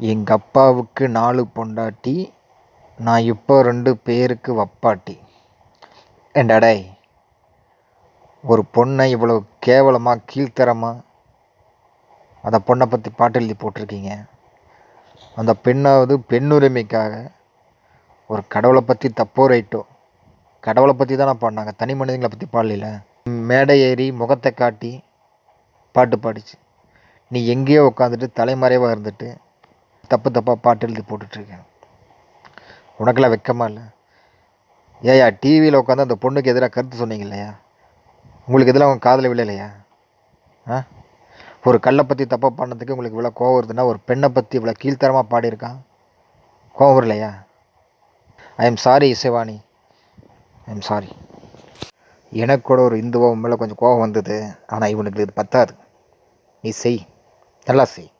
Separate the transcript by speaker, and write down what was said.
Speaker 1: எங்கள் அப்பாவுக்கு 4 பொண்டாட்டி, நான் இப்போ 2 பேருக்கு வப்பாட்டி. ஏண்டா டேய், ஒரு பொண்ணை இவ்வளோ கேவலமாக கீழ்த்தரமாக அந்த பொண்ணை பற்றி பாட்டு எழுதி போட்டிருக்கீங்க. அந்த பெண்ணாவது பெண்ணுரிமைக்காக ஒரு கடவுளை பற்றி தப்போ ரைட்டோ, கடவுளை பற்றி தானே பாடினாங்க, தனி மனிதங்களை பற்றி பாடல. மேடை ஏறி முகத்தை காட்டி பாட்டு பாடிச்சு. நீ எங்கேயோ உட்காந்துட்டு தலைமறைவாக இருந்துட்டு தப்பு தப்பாக பாட்டு எழுதி போட்டுட்ருக்கேன். உனக்கெல்லாம் வெக்கமா இல்லை? ஏயா டிவியில் உட்காந்து அந்த பொண்ணுக்கு எதிராக கருத்து சொன்னீங்க இல்லையா? உங்களுக்கு இதெல்லாம் அவங்க காதில் விழலையா? ஆ, ஒரு கல்லை பற்றி தப்பாக பாடினதுக்கு உங்களுக்கு இவ்வளோ கோவம் வருதுன்னா, ஒரு பெண்ணை பற்றி இவ்வளோ கீழ்த்தரமாக பாடியிருக்கான், கோவம் வரலையா? I am sorry Isaivani, I am sorry. எனக்கு கூட ஒரு இந்துவம் மேலே கொஞ்சம் கோவம் வந்தது. ஆனால் இவனுக்கு இது பத்தாது. நீ செய், நல்லா செய்.